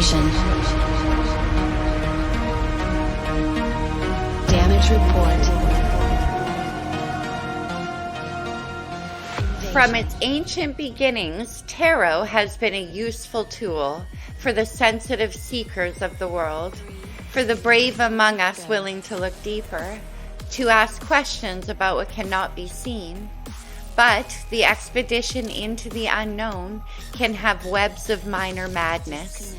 Initiation. Damage report. From its ancient beginnings, tarot has been a useful tool for the sensitive seekers of the world, for the brave among us willing to look deeper, to ask questions about what cannot be seen. But the expedition into the unknown can have webs of minor madness.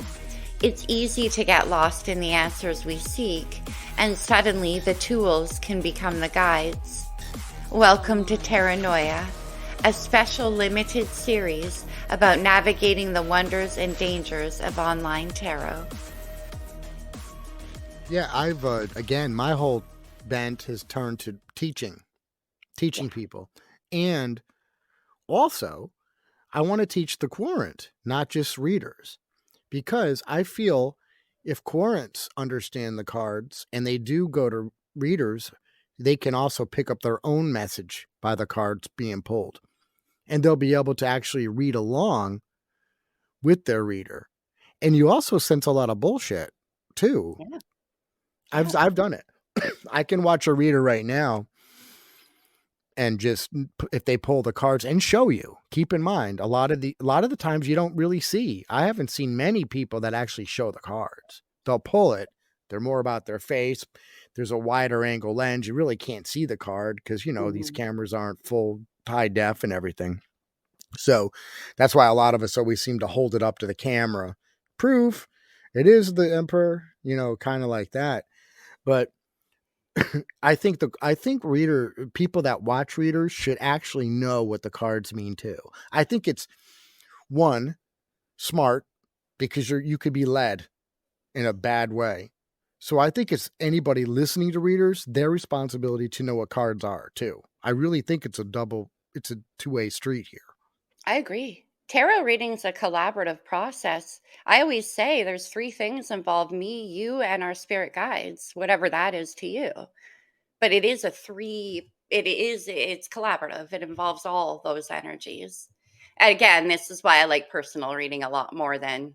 It's easy to get lost in the answers we seek, and suddenly the tools can become the guides. Welcome to Tarot Noia, a special limited series about navigating the wonders and dangers of online tarot. Yeah, I've, again, my whole bent has turned to teaching people. And also, I want to teach the querent, not just readers, because I feel if querents understand the cards and they do go to readers, they can also pick up their own message by the cards being pulled. And they'll be able to actually read along with their reader. And you also sense a lot of bullshit too. Yeah. I've done it. I can watch a reader right now and just, if they pull the cards and show you, keep in mind, a lot of the times you don't really see. I haven't seen many people that actually show the cards. They'll pull it. They're more about their face. There's a wider angle lens. You really can't see the card because, these cameras aren't full high def and everything. So that's why a lot of us always seem to hold it up to the camera. Proof it is the emperor, kind of like that. But I think people that watch readers should actually know what the cards mean too. I think it's one, smart, because you could be led in a bad way. So I think it's anybody listening to readers, their responsibility to know what cards are too. I really think it's a two-way street here. I agree. Tarot reading is a collaborative process. I always say there's 3 things involved: me, you, and our spirit guides, whatever that is to you. But it's collaborative. It involves all those energies. And again, this is why I like personal reading a lot more than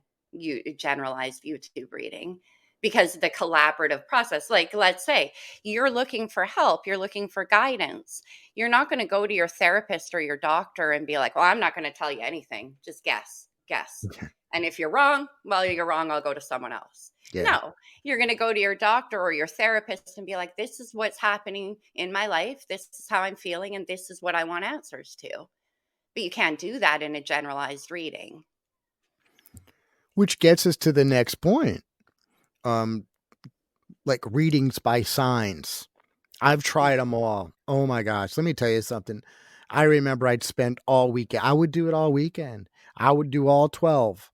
generalized YouTube reading, because the collaborative process, like let's say you're looking for help, you're looking for guidance. You're not going to go to your therapist or your doctor and be like, well, I'm not going to tell you anything. Just guess. And if you're wrong, well, you're wrong. I'll go to someone else. Yeah. No, you're going to go to your doctor or your therapist and be like, this is what's happening in my life. This is how I'm feeling. And this is what I want answers to. But you can't do that in a generalized reading. Which gets us to the next point. Like readings by signs. I've tried them all. Oh my gosh. Let me tell you something. I remember I'd spent all weekend. I would do it all weekend. I would do all 12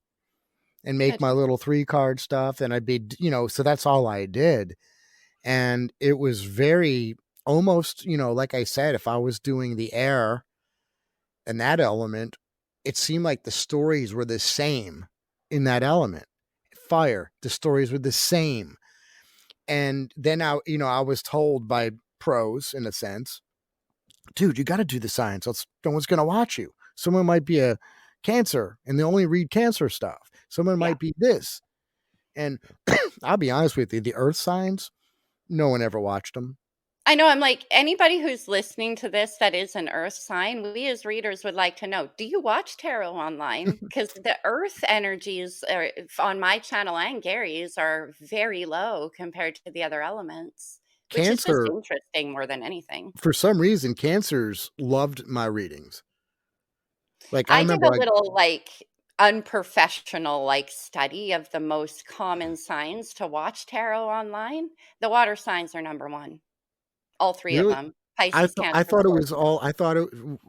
and make my little 3-card stuff. And I'd be, so that's all I did. And it was very almost, like I said, if I was doing the air and that element, it seemed like the stories were the same in that element. Fire, the stories were the same. And then I was told by pros, in a sense, dude, you got to do the signs. No one's going to watch you. Someone might be a Cancer and they only read Cancer stuff. Someone might be this. And I'll be honest with you, the earth signs, no one ever watched them. I know. I'm like, anybody who's listening to this that is an earth sign, we as readers would like to know, do you watch tarot online? Because the earth energies on my channel and Gary's are very low compared to the other elements. Which is just interesting more than anything. For some reason, Cancers loved my readings. Like I did a little unprofessional study of the most common signs to watch tarot online. The water signs are number 1. All 3 of them. Pisces, Cancer, I thought it was all.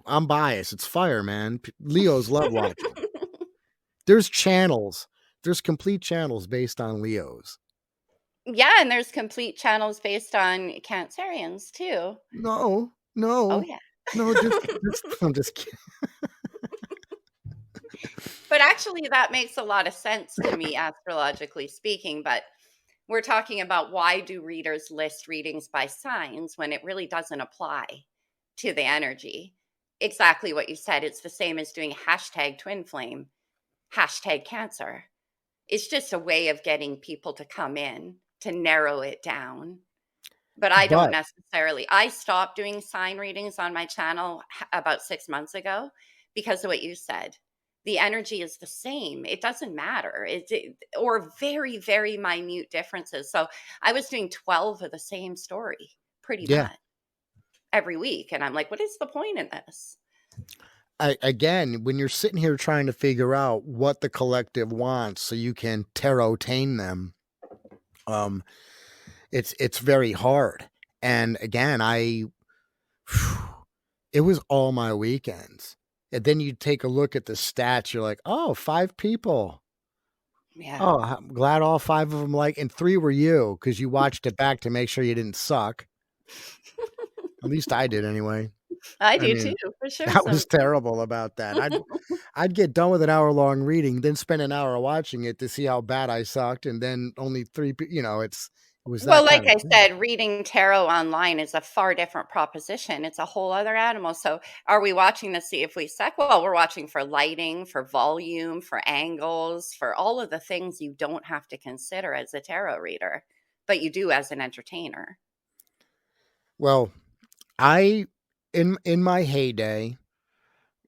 I'm biased. It's fire, man. Leos love watching. There's channels. There's complete channels based on Leos. Yeah, and there's complete channels based on Cancerians too. No. Oh yeah. No, I'm just kidding. But actually, that makes a lot of sense to me, astrologically speaking. But we're talking about, why do readers list readings by signs when it really doesn't apply to the energy? Exactly what you said. It's the same as doing #twin flame, #Cancer. It's just a way of getting people to come in to narrow it down. But I don't But necessarily. I stopped doing sign readings on my channel about 6 months ago because of what you said. The energy is the same. It doesn't matter. Or very, very minute differences. So I was doing 12 of the same story pretty yeah, much every week. And I'm like, what is the point in this? again, when you're sitting here trying to figure out what the collective wants so you can tarot-tane them, um, it's very hard. And again, it was all my weekends. And then you take a look at the stats, you're like, oh, 5 people. Yeah. Oh, I'm glad all 5 of them and 3 were you because you watched it back to make sure you didn't suck. At least I did anyway. I I do too, mean, for sure. that was terrible about that. I'd get done with an hour-long reading, then spend an hour watching it to see how bad I sucked, and then only 3 pe it was Well, that like kind of I thing. said, reading tarot online is a far different proposition. It's a whole other animal. So, are we watching to see if we suck? Well, we're watching for lighting, for volume, for angles, for all of the things you don't have to consider as a tarot reader, but you do as an entertainer. Well, I in my heyday,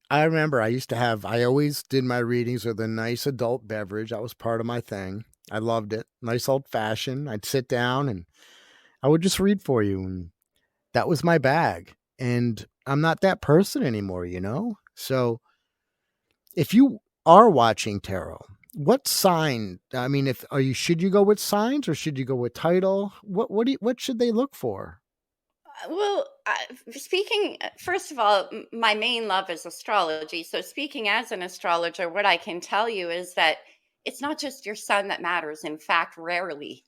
I remember I always did my readings with a nice adult beverage. That was part of my thing. I loved it. Nice old fashioned. I'd sit down and I would just read for you. And that was my bag. And I'm not that person anymore, you know? So if you are watching tarot, what sign? I mean, if are you should you go with signs or should you go with title? What should they look for? Speaking, first of all, my main love is astrology. So, speaking as an astrologer, what I can tell you is that it's not just your sun that matters. In fact, rarely.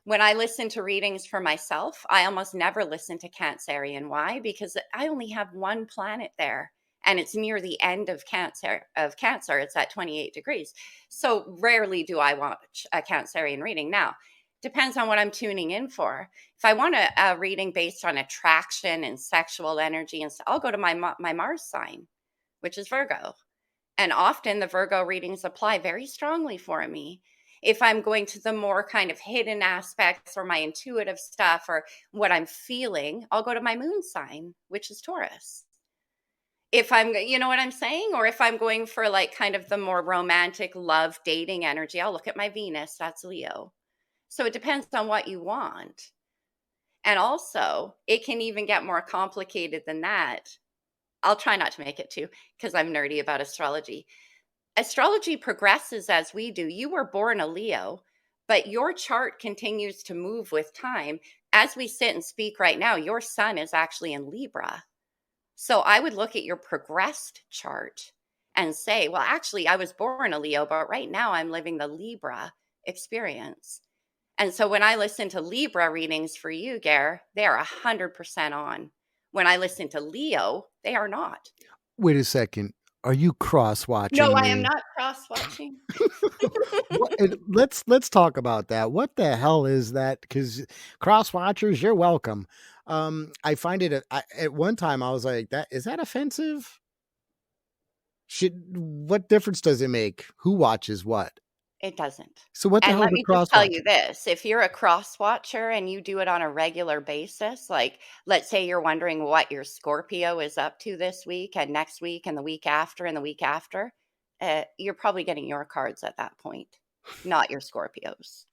When I listen to readings for myself, I almost never listen to Cancerian. Why? Because I only have one planet there and it's near the end of Cancer. It's at 28 degrees. So rarely do I watch a Cancerian reading. Now, depends on what I'm tuning in for. If I want a reading based on attraction and sexual energy and stuff, I'll go to my Mars sign, which is Virgo. And often the Virgo readings apply very strongly for me. If I'm going to the more kind of hidden aspects or my intuitive stuff or what I'm feeling, I'll go to my moon sign, which is Taurus. If you know what I'm saying? Or if I'm going for like kind of the more romantic love dating energy, I'll look at my Venus, that's Leo. So it depends on what you want. And also, it can even get more complicated than that. I'll try not to make it too, because I'm nerdy about astrology. Astrology progresses as we do. You were born a Leo, but your chart continues to move with time. As we sit and speak right now, your sun is actually in Libra. So I would look at your progressed chart and say, well, actually, I was born a Leo, but right now I'm living the Libra experience. And so when I listen to Libra readings for you, Gare, they are 100% on. When I listen to Leo, they are not. Wait a second. Are you cross No, watching I am me? not cross watching. Let's talk about that. What the hell is that? Because cross watchers, you're welcome. I find it at one time I was like, that is that offensive? Should What difference does it make? Who watches what? It doesn't. So what the And hell let is a me just cross tell you watcher? this, if you're a cross watcher and you do it on a regular basis, like let's say you're wondering what your Scorpio is up to this week and next week and the week after and the week after, you're probably getting your cards at that point, not your Scorpios.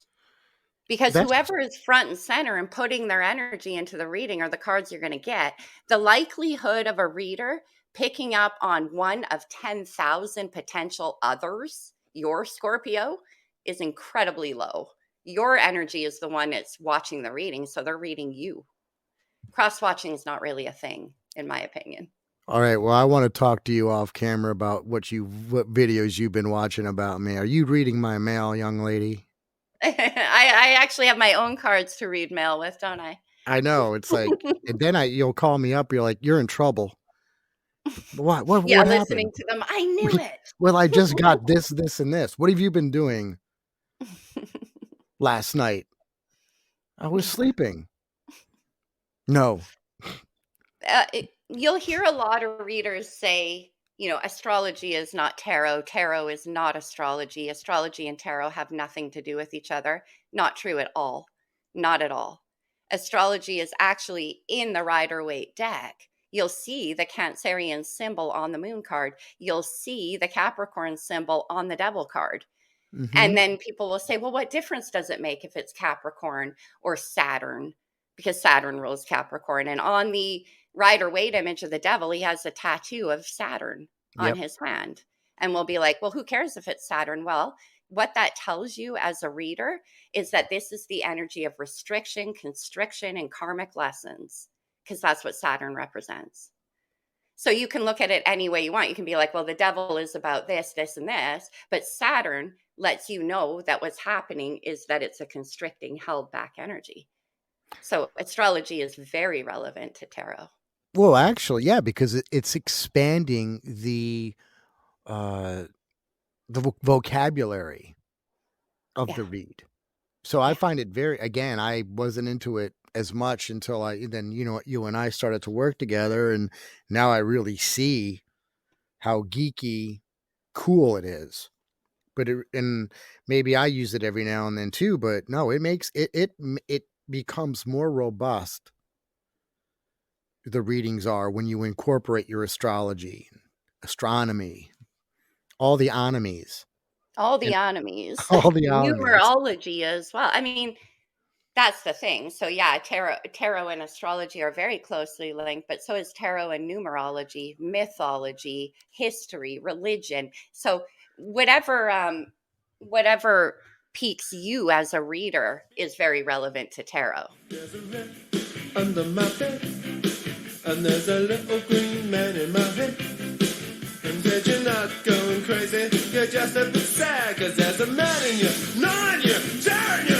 Because That's whoever is front and center and putting their energy into the reading are the cards you're going to get. The likelihood of a reader picking up on one of 10,000 potential others, your Scorpio, is incredibly low. Your energy is the one that's watching the reading, so they're reading you. Cross watching is not really a thing, in my opinion. all right. Well, I want to talk to you off camera about what videos you've been watching about me. Are you reading my mail, young lady? I actually have my own cards to read mail with, don't I? I know. It's like, and then you'll call me up. You're like, you're in trouble. Yeah, What listening happened? to them. I knew it. Well, I just got this, and this. What have you been doing last night? I was sleeping. No. You'll hear a lot of readers say, astrology is not tarot. Tarot is not astrology. Astrology and tarot have nothing to do with each other. Not true at all. Not at all. Astrology is actually in the Rider-Waite deck. You'll see the Cancerian symbol on the moon card. You'll see the Capricorn symbol on the devil card. And then people will say, well, what difference does it make if it's Capricorn or Saturn? Because Saturn rules Capricorn. And on the Rider-Waite image of the devil, he has a tattoo of Saturn on his hand. And we'll be like, well, who cares if it's Saturn? Well, what that tells you as a reader is that this is the energy of restriction, constriction, and karmic lessons, because that's what Saturn represents. So you can look at it any way you want. You can be like, well, the devil is about this, this, and this. But Saturn lets you know that what's happening is that it's a constricting, held back energy. So astrology is very relevant to tarot. Well, actually, yeah, because it's expanding the vocabulary of the read. So I find it again, I wasn't into it as much until you and I started to work together, and now I really see how geeky cool it is. But and maybe I use it every now and then too, but no, it makes it becomes more robust. The readings are when you incorporate your astrology, astronomy, all the onomies. All the onomies. All the onomies. Numerology as well. I mean, that's the thing. So yeah, tarot and astrology are very closely linked, but so is tarot and numerology, mythology, history, religion. So whatever piques you as a reader is very relevant to tarot. There's a red under my bed, and there's a little green man in my head. And said you're not going crazy, you're just a bit sad, 'cause there's a man in you, gnawing you, tearing you.